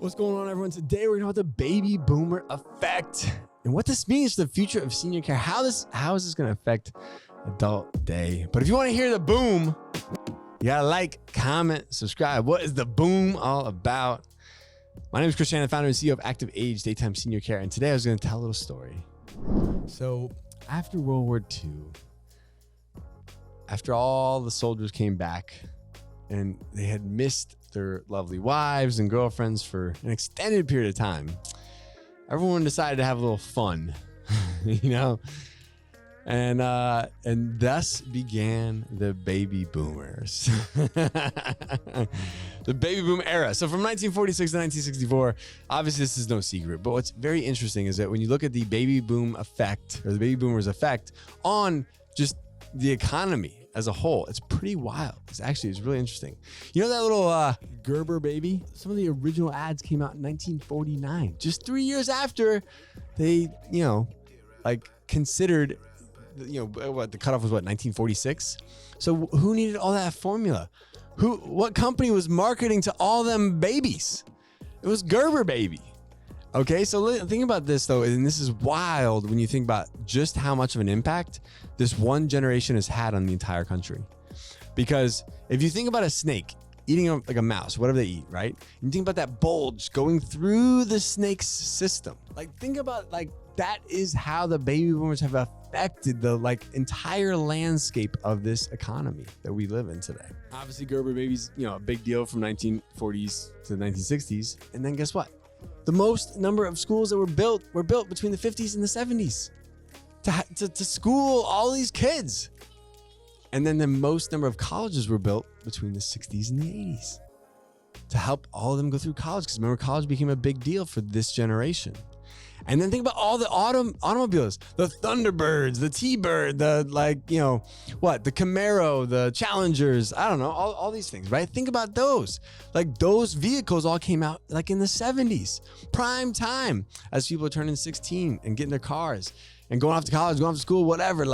What's going on, everyone? Today we're going to talk about the baby boomer effect and what this means for the future of senior care. How is this going to affect adult day? But if you want to hear the boom, you got to like, comment, subscribe. What is the boom all about? My name is Christian, the founder and CEO of Active Age Daytime Senior Care. And today I was going to tell a little story. So after World War II, after all the soldiers came back and they had missed their lovely wives and girlfriends for an extended period of time, everyone decided to have a little fun, and thus began the baby boomers, the baby boom era. So from 1946 to 1964, obviously this is no secret, but what's very interesting is that when you look at the baby boom effect, or the baby boomers effect on just the economy as a whole, it's pretty wild. It's really interesting. You know that little Gerber Baby? Some of the original ads came out in 1949, just 3 years after they, considered, what the cutoff was, 1946? So who needed all that formula? What company was marketing to all them babies? It was Gerber Baby. Okay, so think about this though, and this is wild when you think about just how much of an impact this one generation has had on the entire country. Because if you think about a snake eating like a mouse, whatever they eat, right? And you think about that bulge going through the snake's system. Think about that is how the baby boomers have affected the entire landscape of this economy that we live in today. Obviously, Gerber Baby's a big deal from 1940s to the 1960s, and then guess what? The most number of schools that were built between the 50s and the 70s to school all these kids. And then the most number of colleges were built between the 60s and the 80s to help all of them go through college. Because remember, college became a big deal for this generation. And then think about all the automobiles, the Thunderbirds, the T-Bird, the Camaro, the Challengers, I don't know, all these things, right? Think about those. Those vehicles all came out in the 70s, prime time, as people are turning 16 and getting their cars and going off to college, going off to school, whatever.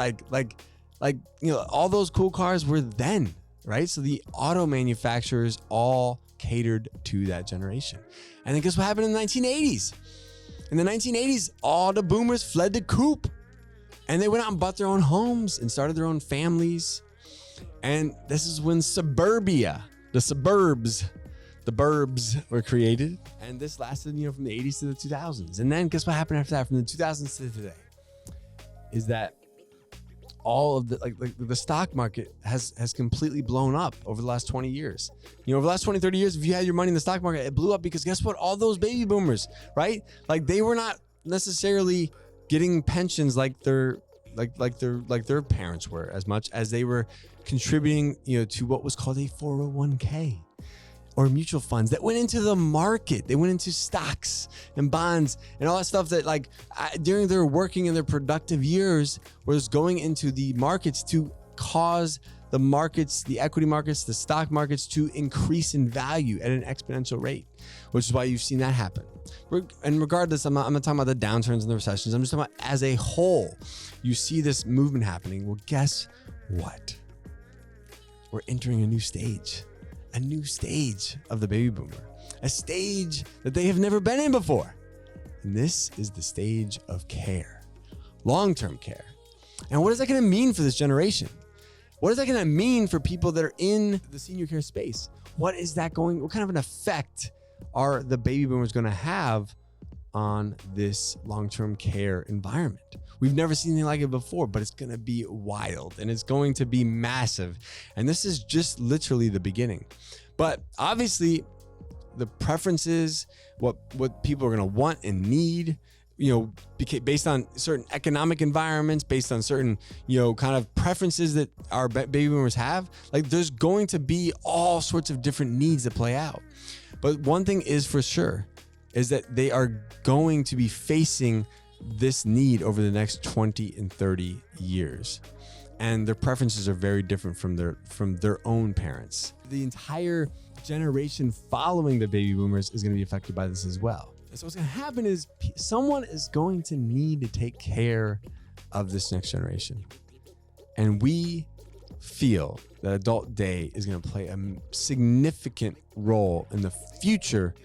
All those cool cars were then, right? So the auto manufacturers all catered to that generation. And then guess what happened in the 1980s? In the 1980s, all the boomers fled the coop and they went out and bought their own homes and started their own families. And this is when suburbia, the suburbs, the burbs were created. And this lasted, from the 80s to the 2000s. And then guess what happened after that? From the 2000s to today is that all of the stock market has completely blown up over the last 20 years. Over the last 20, 30 years, if you had your money in the stock market, it blew up because guess what? All those baby boomers, right? They were not necessarily getting pensions like their parents were, as much as they were contributing, to what was called a 401k. Or mutual funds that went into the market. They went into stocks and bonds and all that stuff that during their working in their productive years was going into the markets to cause the markets, the equity markets, the stock markets to increase in value at an exponential rate, which is why you've seen that happen. And regardless, I'm not talking about the downturns and the recessions. I'm just talking about as a whole, you see this movement happening. Well, guess what? We're entering a new stage of the baby boomer, a stage that they have never been in before. And this is the stage of care, long-term care. And what is that going to mean for this generation? What is that going to mean for people that are in the senior care space? What kind of an effect are the baby boomers going to have on this long-term care environment? We've never seen anything like it before, but it's going to be wild and it's going to be massive. And this is just literally the beginning. But obviously the preferences, what people are going to want and need, based on certain economic environments, based on certain, kind of preferences that our baby boomers have, there's going to be all sorts of different needs that play out. But one thing is for sure is that they are going to be facing this need over the next 20 and 30 years. And their preferences are very different from their own parents. The entire generation following the baby boomers is going to be affected by this as well. So what's going to happen is someone is going to need to take care of this next generation. And we feel that adult day is going to play a significant role in the future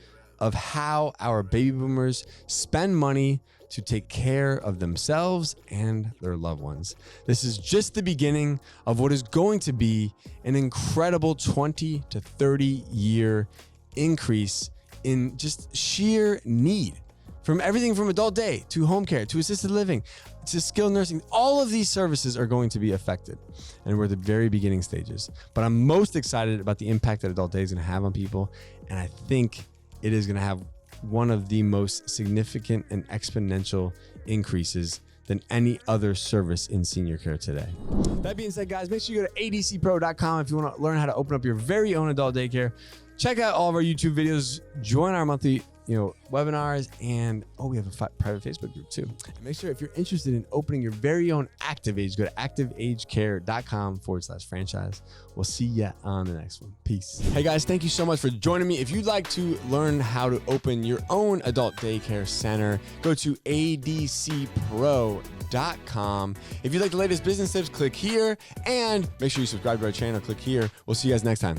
of how our baby boomers spend money to take care of themselves and their loved ones. This is just the beginning of what is going to be an incredible 20 to 30 year increase in just sheer need. From everything from adult day to home care to assisted living to skilled nursing, all of these services are going to be affected. And we're at the very beginning stages. But I'm most excited about the impact that adult day is going to have on people. And I think it is going to have one of the most significant and exponential increases than any other service in senior care today. That being said, guys, make sure you go to adcpro.com if you want to learn how to open up your very own adult daycare. Check out all of our YouTube videos, join our monthly webinars, and we have a private Facebook group too. And make sure if you're interested in opening your very own Active Age, go to activeagecare.com/franchise. We'll see you on the next one. Peace. Hey guys, thank you so much for joining me. If you'd like to learn how to open your own adult daycare center, go to adcpro.com. If you'd like the latest business tips, click here, and make sure you subscribe to our channel. Click here. We'll see you guys next time.